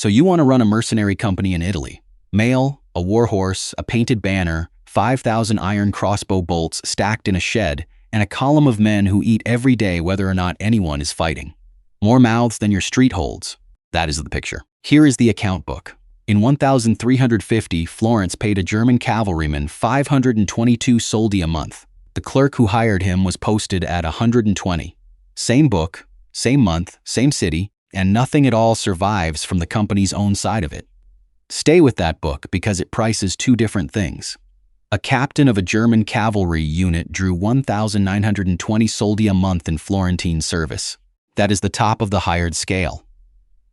So you want to run a mercenary company in Italy. Mail, a war horse, a painted banner, 5,000 iron crossbow bolts stacked in a shed, and a column of men who eat every day whether or not anyone is fighting. More mouths than your street holds. That is the picture. Here is the account book. In 1350, Florence paid a German cavalryman 522 soldi a month. The clerk who hired him was posted at 120. Same book, same month, same city, and nothing at all survives from the company's own side of it. Stay with that book because it prices two different things. A captain of a German cavalry unit drew 1,920 soldi a month in Florentine service. That is the top of the hired scale.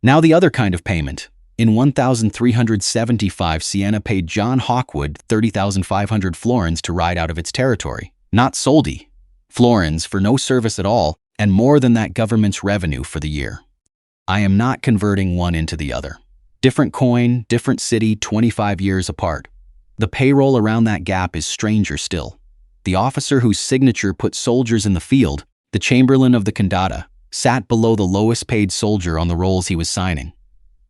Now the other kind of payment. In 1375, Siena paid John Hawkwood 30,500 florins to ride out of its territory. Not soldi. Florins for no service at all, and more than that government's revenue for the year. I am not converting one into the other. Different coin, different city, 25 years apart. The payroll around that gap is stranger still. The officer whose signature put soldiers in the field, the chamberlain of the condotta, sat below the lowest paid soldier on the rolls he was signing.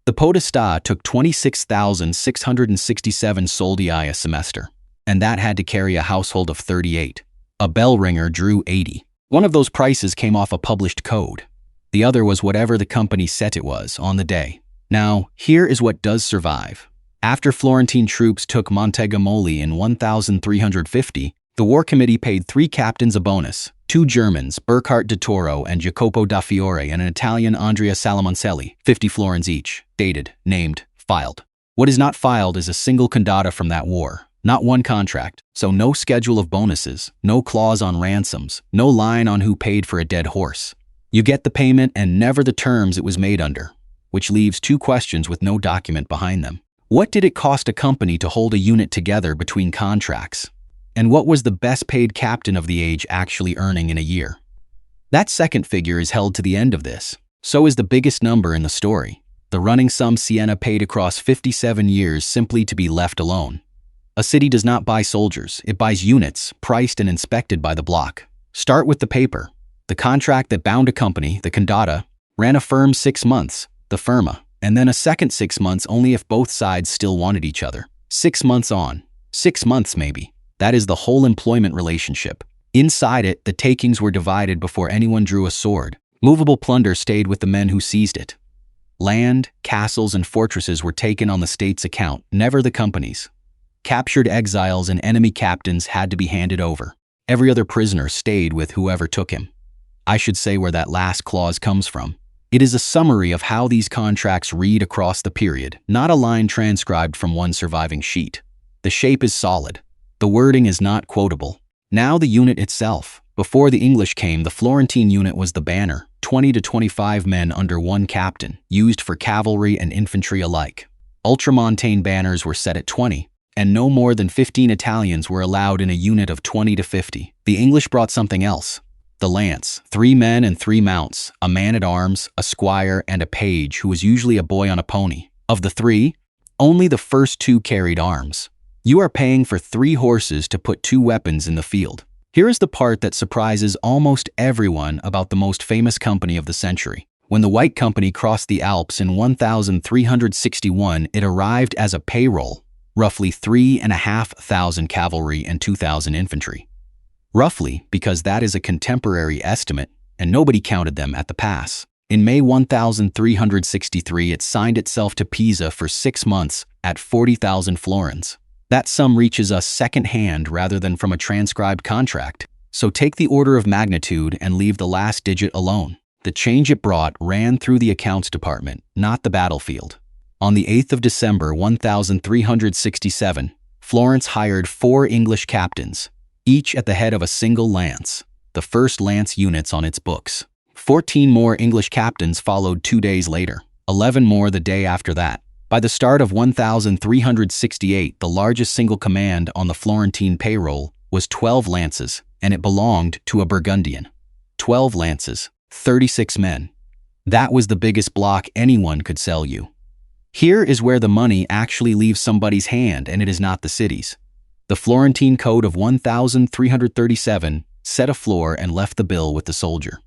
The podesta took 26,667 soldi a semester, and that had to carry a household of 38. A bell ringer drew 80. One of those prices came off a published code. The other was whatever the company set it was on the day. Now, here is what does survive. After Florentine troops took Montegamoli in 1350, the War Committee paid 3 captains a bonus, 2 Germans, Burkhard de Toro and Jacopo da Fiore, and an Italian, Andrea Salamoncelli, 50 florins each, dated, named, filed. What is not filed is a single condotta from that war, not one contract, so no schedule of bonuses, no clause on ransoms, no line on who paid for a dead horse. You get the payment and never the terms it was made under, which leaves 2 questions with no document behind them. What did it cost a company to hold a unit together between contracts? And what was the best paid captain of the age actually earning in a year? That second figure is held to the end of this. So is the biggest number in the story. The running sum Siena paid across 57 years simply to be left alone. A city does not buy soldiers, it buys units, priced and inspected by the block. Start with the paper. The contract that bound a company, the condotta, ran a firm 6 months, the firma, and then a second 6 months only if both sides still wanted each other. 6 months on. 6 months maybe. That is the whole employment relationship. Inside it, the takings were divided before anyone drew a sword. Movable plunder stayed with the men who seized it. Land, castles, and fortresses were taken on the state's account, never the company's. Captured exiles and enemy captains had to be handed over. Every other prisoner stayed with whoever took him. I should say where that last clause comes from. It is a summary of how these contracts read across the period, not a line transcribed from one surviving sheet. The shape is solid. The wording is not quotable. Now the unit itself. Before the English came, the Florentine unit was the banner, 20 to 25 men under one captain, used for cavalry and infantry alike. Ultramontane banners were set at 20, and no more than 15 Italians were allowed in a unit of 20 to 50. The English brought something else. The lance, 3 men and 3 mounts, a man-at-arms, a squire, and a page who was usually a boy on a pony. Of the 3, only the first 2 carried arms. You are paying for 3 horses to put 2 weapons in the field. Here is the part that surprises almost everyone about the most famous company of the century. When the White Company crossed the Alps in 1361, it arrived as a payroll, roughly 3,500 cavalry and 2,000 infantry. Roughly, because that is a contemporary estimate, and nobody counted them at the pass. In May 1363, it signed itself to Pisa for 6 months at 40,000 florins. That sum reaches us second-hand rather than from a transcribed contract, so take the order of magnitude and leave the last digit alone. The change it brought ran through the accounts department, not the battlefield. On the 8th of December 1367, Florence hired 4 English captains, each at the head of a single lance, the first lance units on its books. 14 more English captains followed 2 days later, 11 more the day after that. By the start of 1368, the largest single command on the Florentine payroll was 12 lances, and it belonged to a Burgundian. 12 lances, 36 men. That was the biggest block anyone could sell you. Here is where the money actually leaves somebody's hand, and it is not the city's. The Florentine Code of 1337 set a floor and left the bill with the soldier.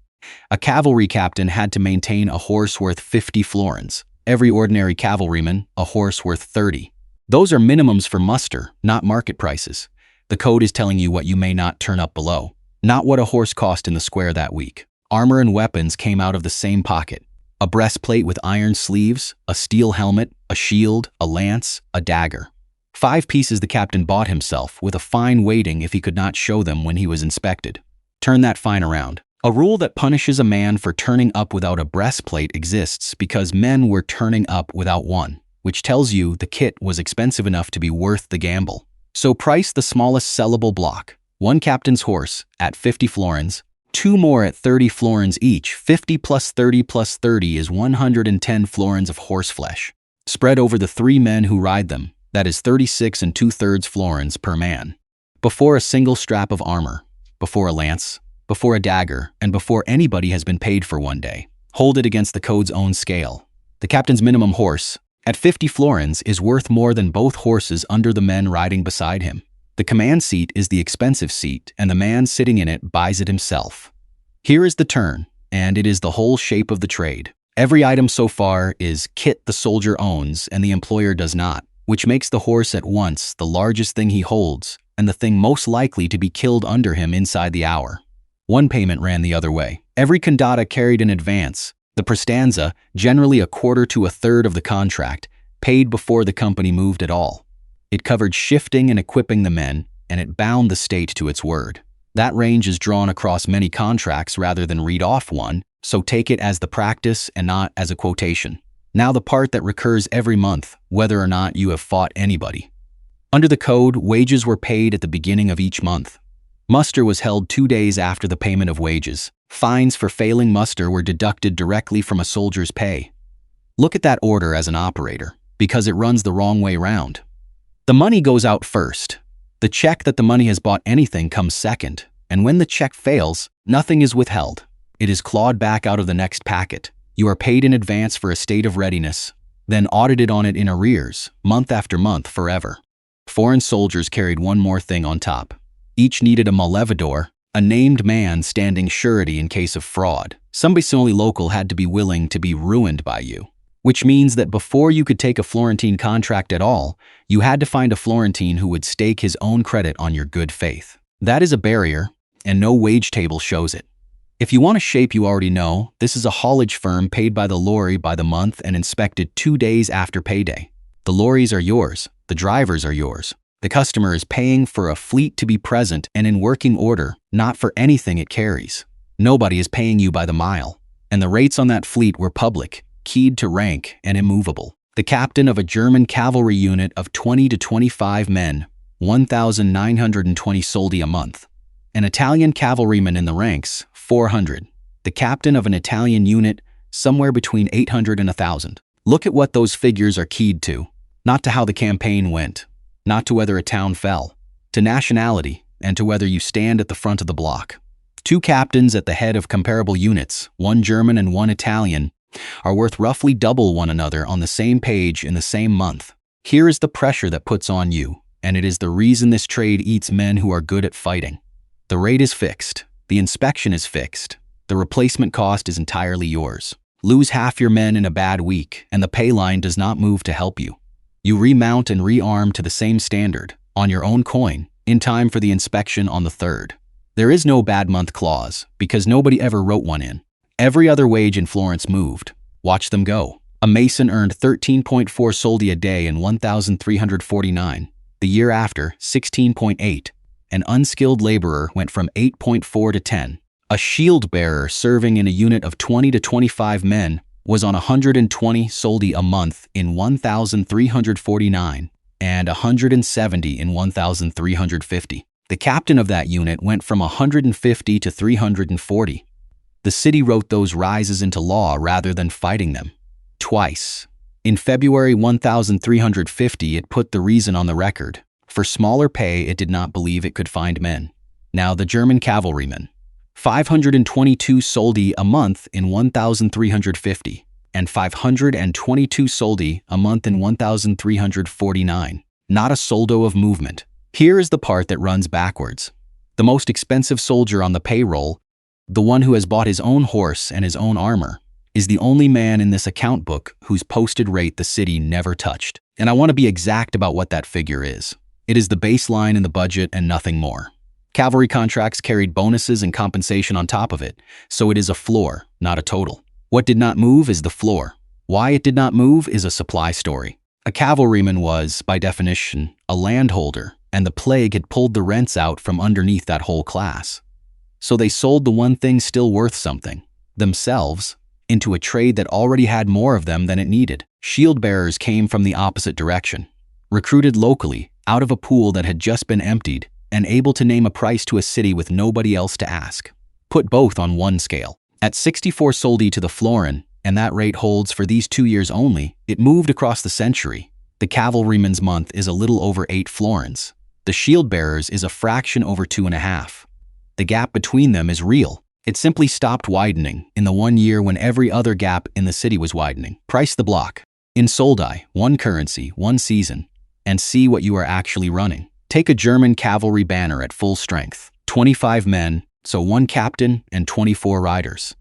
A cavalry captain had to maintain a horse worth 50 florins. Every ordinary cavalryman, a horse worth 30. Those are minimums for muster, not market prices. The code is telling you what you may not turn up below, not what a horse cost in the square that week. Armor and weapons came out of the same pocket. A breastplate with iron sleeves, a steel helmet, a shield, a lance, a dagger. 5 pieces the captain bought himself, with a fine waiting if he could not show them when he was inspected. Turn that fine around. A rule that punishes a man for turning up without a breastplate exists because men were turning up without one, which tells you the kit was expensive enough to be worth the gamble. So price the smallest sellable block. 1 captain's horse at 50 florins, 2 more at 30 florins each. 50 plus 30 plus 30 is 110 florins of horseflesh. Spread over the 3 men who ride them, that is 36 2/3 florins per man. Before a single strap of armor, before a lance, before a dagger, and before anybody has been paid for one day. Hold it against the code's own scale. The captain's minimum horse, at 50 florins, is worth more than both horses under the men riding beside him. The command seat is the expensive seat, and the man sitting in it buys it himself. Here is the turn, and it is the whole shape of the trade. Every item so far is kit the soldier owns and the employer does not, which makes the horse at once the largest thing he holds and the thing most likely to be killed under him inside the hour. One payment ran the other way. Every condotta carried in advance. The prestanza, generally a quarter to a third of the contract, paid before the company moved at all. It covered shifting and equipping the men, and it bound the state to its word. That range is drawn across many contracts rather than read off one, so take it as the practice and not as a quotation. Now the part that recurs every month, whether or not you have fought anybody. Under the code, wages were paid at the beginning of each month. Muster was held 2 days after the payment of wages. Fines for failing muster were deducted directly from a soldier's pay. Look at that order as an operator, because it runs the wrong way round. The money goes out first. The check that the money has bought anything comes second, and when the check fails, nothing is withheld. It is clawed back out of the next packet. You are paid in advance for a state of readiness, then audited on it in arrears, month after month, forever. Foreign soldiers carried one more thing on top. Each needed a malevidor, a named man standing surety in case of fraud. Somebody solely local had to be willing to be ruined by you, which means that before you could take a Florentine contract at all, you had to find a Florentine who would stake his own credit on your good faith. That is a barrier, and no wage table shows it. If you want a shape you already know, this is a haulage firm paid by the lorry by the month and inspected 2 days after payday. The lorries are yours, the drivers are yours. The customer is paying for a fleet to be present and in working order, not for anything it carries. Nobody is paying you by the mile, and the rates on that fleet were public, keyed to rank, and immovable. The captain of a German cavalry unit of 20 to 25 men, 1,920 soldi a month. An Italian cavalryman in the ranks, 400. The captain of an Italian unit, somewhere between 800 and 1,000. Look at what those figures are keyed to, not to how the campaign went, not to whether a town fell, to nationality, and to whether you stand at the front of the block. 2 captains at the head of comparable units, 1 German and 1 Italian, are worth roughly double one another on the same page in the same month. Here is the pressure that puts on you, and it is the reason this trade eats men who are good at fighting. The rate is fixed, the inspection is fixed, the replacement cost is entirely yours. Lose half your men in a bad week, and the pay line does not move to help you. You remount and rearm to the same standard, on your own coin, in time for the inspection on the 3rd. There is no bad month clause, because nobody ever wrote one in. Every other wage in Florence moved. Watch them go. A mason earned 13.4 soldi a day in 1,349. The year after, 16.8. An unskilled laborer went from 8.4 to 10. A shield bearer serving in a unit of 20 to 25 men was on 120 soldi a month in 1,349 and 170 in 1,350. The captain of that unit went from 150 to 340. The city wrote those rises into law rather than fighting them. Twice. In February 1,350, it put the reason on the record. For smaller pay, it did not believe it could find men. Now the German cavalryman. 522 soldi a month in 1,350, and 522 soldi a month in 1,349. Not a soldo of movement. Here is the part that runs backwards. The most expensive soldier on the payroll, the one who has bought his own horse and his own armor, is the only man in this account book whose posted rate the city never touched. And I want to be exact about what that figure is. It is the baseline in the budget and nothing more. Cavalry contracts carried bonuses and compensation on top of it, so it is a floor, not a total. What did not move is the floor. Why it did not move is a supply story. A cavalryman was, by definition, a landholder, and the plague had pulled the rents out from underneath that whole class. So they sold the one thing still worth something, themselves, into a trade that already had more of them than it needed. Shield bearers came from the opposite direction, recruited locally, out of a pool that had just been emptied, and able to name a price to a city with nobody else to ask. Put both on one scale. At 64 soldi to the florin, and that rate holds for these 2 years only, it moved across the century. The cavalryman's month is a little over 8 florins. The shield bearers is a fraction over 2.5. The gap between them is real. It simply stopped widening in the 1 year when every other gap in the city was widening. Price the block. In soldi, one currency, one season, and see what you are actually running. Take a German cavalry banner at full strength. 25 men, so one captain and 24 riders.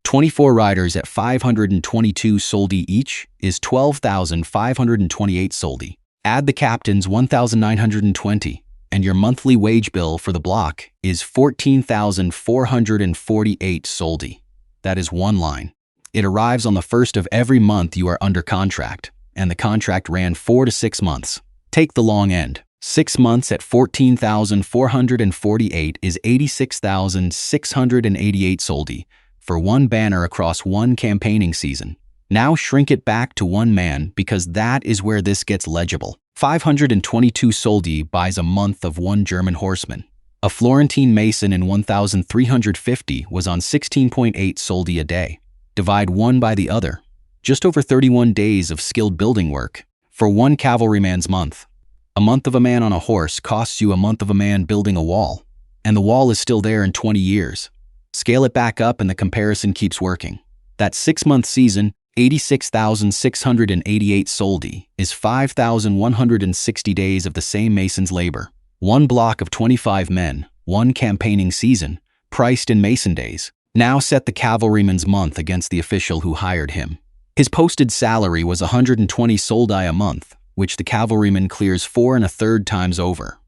24 riders at 522 soldi each is 12,528 soldi. Add the captain's 1,920, and your monthly wage bill for the block is 14,448 soldi. That is one line. It arrives on the first of every month you are under contract, and the contract ran 4 to 6 months. Take the long end. 6 months at 14,448 is 86,688 soldi for one banner across one campaigning season. Now shrink it back to one man because that is where this gets legible. 522 soldi buys a month of one German horseman. A Florentine mason in 1,350 was on 16.8 soldi a day. Divide one by the other. Just over 31 days of skilled building work for one cavalryman's month. A month of a man on a horse costs you a month of a man building a wall, and the wall is still there in 20 years. Scale it back up and the comparison keeps working. That 6-month season, 86,688 soldi, is 5,160 days of the same mason's labor. One block of 25 men, one campaigning season, priced in mason days. Now set the cavalryman's month against the official who hired him. His posted salary was 120 soldi a month, which the cavalryman clears 4 1/3 times over.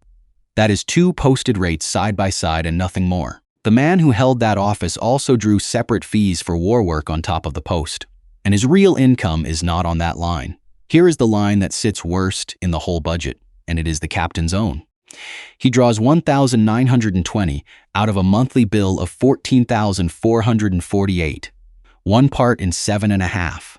That is 2 posted rates side by side and nothing more. The man who held that office also drew separate fees for war work on top of the post, and his real income is not on that line. Here is the line that sits worst in the whole budget, and it is the captain's own. He draws 1,920 out of a monthly bill of 14,448, one part in 7.5.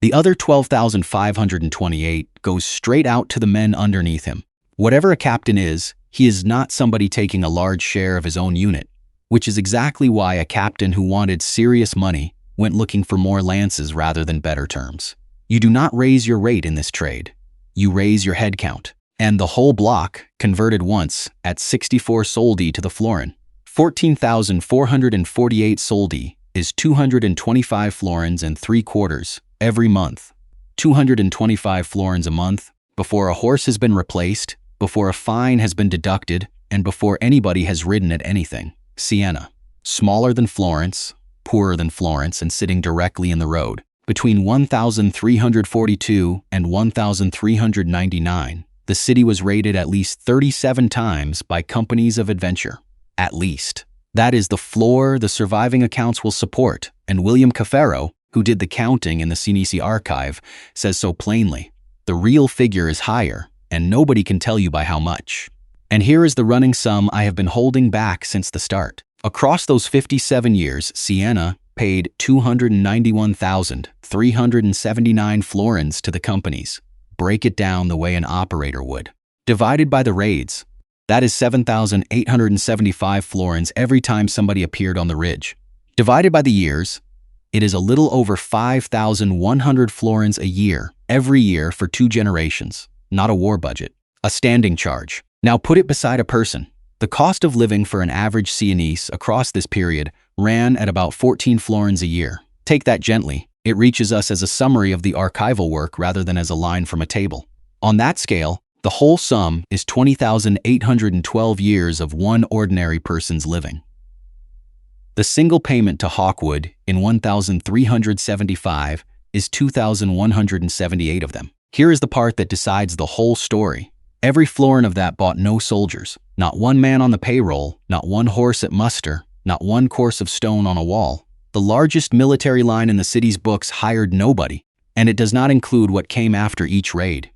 The other 12,528 goes straight out to the men underneath him. Whatever a captain is, he is not somebody taking a large share of his own unit, which is exactly why a captain who wanted serious money went looking for more lances rather than better terms. You do not raise your rate in this trade. You raise your head count. And the whole block, converted once, at 64 soldi to the florin. 14,448 soldi is 225 florins and 3/4 every month. 225 florins a month, before a horse has been replaced, before a fine has been deducted, and before anybody has ridden at anything. Siena. Smaller than Florence, poorer than Florence, and sitting directly in the road. Between 1,342 and 1,399, the city was raided at least 37 times by companies of adventure. At least. That is the floor the surviving accounts will support, and William Caffaro, who did the counting in the Sienese archive, says so plainly. The real figure is higher, and nobody can tell you by how much. And here is the running sum I have been holding back since the start. Across those 57 years, Siena paid 291,379 florins to the companies. Break it down the way an operator would. Divided by the raids, that is 7,875 florins every time somebody appeared on the ridge. Divided by the years, it is a little over 5,100 florins a year, every year for 2 generations. Not a war budget. A standing charge. Now put it beside a person. The cost of living for an average Sienese across this period ran at about 14 florins a year. Take that gently. It reaches us as a summary of the archival work rather than as a line from a table. On that scale, the whole sum is 20,812 years of one ordinary person's living. The single payment to Hawkwood in 1,375 is 2,178 of them. Here is the part that decides the whole story. Every florin of that bought no soldiers, not one man on the payroll, not one horse at muster, not one course of stone on a wall. The largest military line in the city's books hired nobody, and it does not include what came after each raid.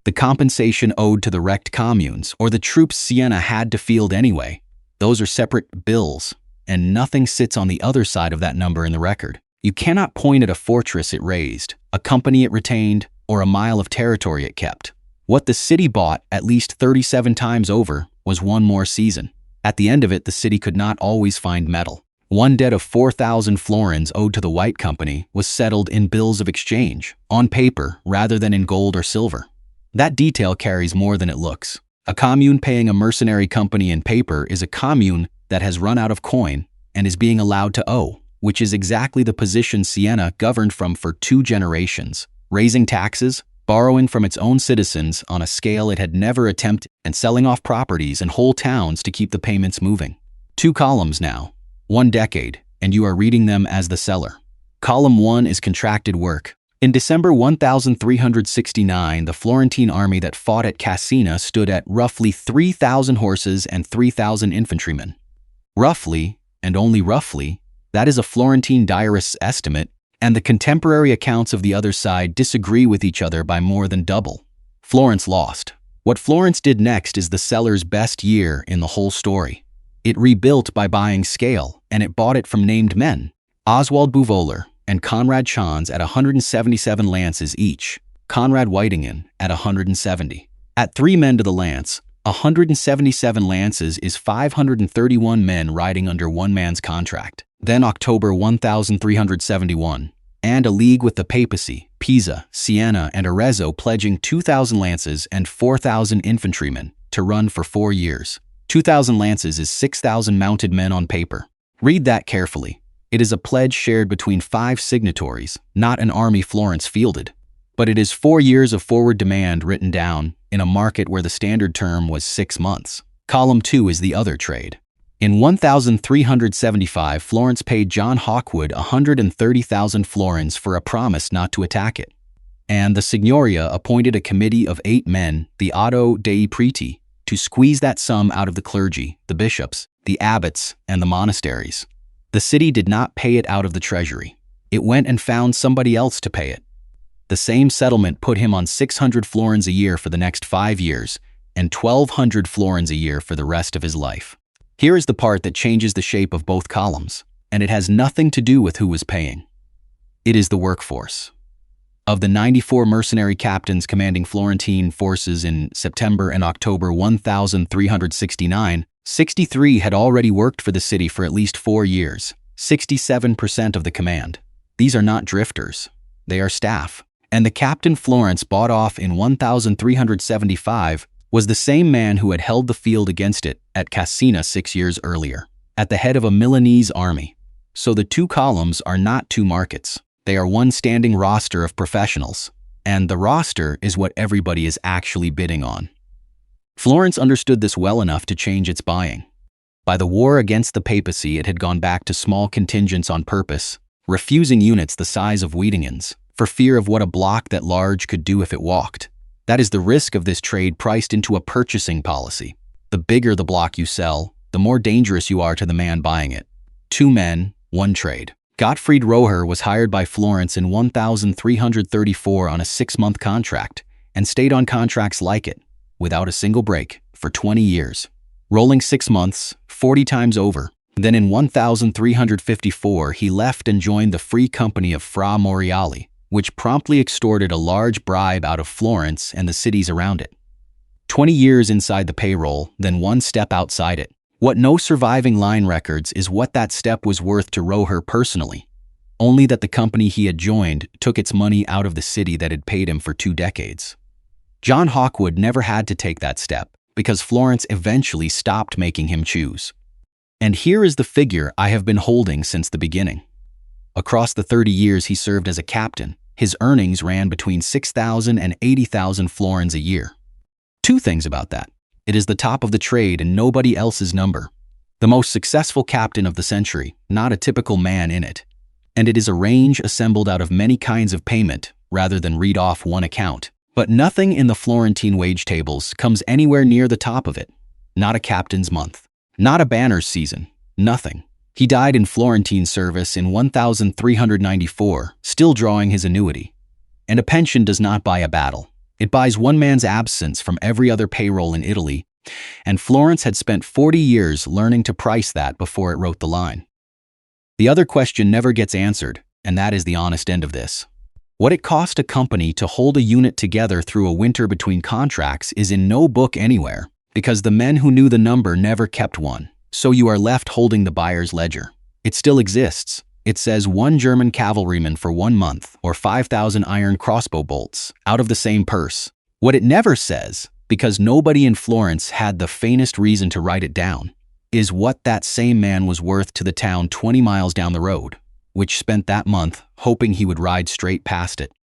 The compensation owed to the wrecked communes, or the troops Siena had to field anyway, those are separate bills, and nothing sits on the other side of that number in the record. You cannot point at a fortress it razed, a company it retained, or a mile of territory it kept. What the city bought at least 37 times over was one more season. At the end of it, the city could not always find metal. One debt of 4,000 florins owed to the White Company was settled in bills of exchange, on paper rather than in gold or silver. That detail carries more than it looks. A commune paying a mercenary company in paper is a commune that has run out of coin and is being allowed to owe, which is exactly the position Siena governed from for 2 generations, raising taxes, borrowing from its own citizens on a scale it had never attempted, and selling off properties and whole towns to keep the payments moving. 2 columns now, 1 decade, and you are reading them as the seller. Column 1 is contracted work. In December 1369, the Florentine army that fought at Siena stood at roughly 3,000 horses and 3,000 infantrymen. Roughly, and only roughly, that is a Florentine diarist's estimate, and the contemporary accounts of the other side disagree with each other by more than double. Florence lost. What Florence did next is the seller's best year in the whole story. It rebuilt by buying scale, and it bought it from named men, Oswald Buvoler and Conrad Chans at 177 lances each, Conrad Whitingen at 170. At 3 men to the lance, 177 lances is 531 men riding under one man's contract. Then October 1371, and a league with the papacy, Pisa, Siena, and Arezzo pledging 2,000 lances and 4,000 infantrymen to run for 4 years. 2,000 lances is 6,000 mounted men on paper. Read that carefully. It is a pledge shared between 5 signatories, not an army Florence fielded. But it is 4 years of forward demand written down in a market where the standard term was 6 months. Column 2 is the other trade. In 1375, Florence paid John Hawkwood 130,000 florins for a promise not to attack it. And the Signoria appointed a committee of 8 men, the Auto dei Preti, to squeeze that sum out of the clergy, the bishops, the abbots, and the monasteries. The city did not pay it out of the treasury. It went and found somebody else to pay it. The same settlement put him on 600 florins a year for the next 5 years, and 1,200 florins a year for the rest of his life. Here is the part that changes the shape of both columns, and it has nothing to do with who was paying. It is the workforce. Of the 94 mercenary captains commanding Florentine forces in September and October 1369, 63 had already worked for the city for at least 4 years, 67% of the command. These are not drifters. They are staff. And the captain Florence bought off in 1375 was the same man who had held the field against it at Siena 6 years earlier, at the head of a Milanese army. So the 2 columns are not 2 markets. They are one standing roster of professionals, and the roster is what everybody is actually bidding on. Florence understood this well enough to change its buying. By the war against the papacy, it had gone back to small contingents on purpose, refusing units the size of Whittingens, for fear of what a block that large could do if it walked. That is the risk of this trade priced into a purchasing policy. The bigger the block you sell, the more dangerous you are to the man buying it. 2 men, 1 trade. Gottfried Roher was hired by Florence in 1334 on a 6-month contract and stayed on contracts like it, without a single break, for 20 years. Rolling 6 months, 40 times over. Then in 1354 he left and joined the Free Company of Fra Moriali, which promptly extorted a large bribe out of Florence and the cities around it. 20 years inside the payroll, then 1 step outside it. What no surviving line records is what that step was worth to Roher personally, only that the company he had joined took its money out of the city that had paid him for 2 decades. John Hawkwood never had to take that step because Florence eventually stopped making him choose. And here is the figure I have been holding since the beginning. Across the 30 years he served as a captain, his earnings ran between 6,000 and 80,000 florins a year. 2 things about that. It is the top of the trade and nobody else's number. The most successful captain of the century, not a typical man in it. And it is a range assembled out of many kinds of payment, rather than read off one account. But nothing in the Florentine wage tables comes anywhere near the top of it. Not a captain's month. Not a banner's season. Nothing. He died in Florentine service in 1394, still drawing his annuity. And a pension does not buy a battle. It buys one man's absence from every other payroll in Italy, and Florence had spent 40 years learning to price that before it wrote the line. The other question never gets answered, and that is the honest end of this. What it cost a company to hold a unit together through a winter between contracts is in no book anywhere, because the men who knew the number never kept one. So you are left holding the buyer's ledger. It still exists. It says 1 German cavalryman for 1 month, or 5,000 iron crossbow bolts, out of the same purse. What it never says, because nobody in Florence had the faintest reason to write it down, is what that same man was worth to the town 20 miles down the road, which spent that month hoping he would ride straight past it.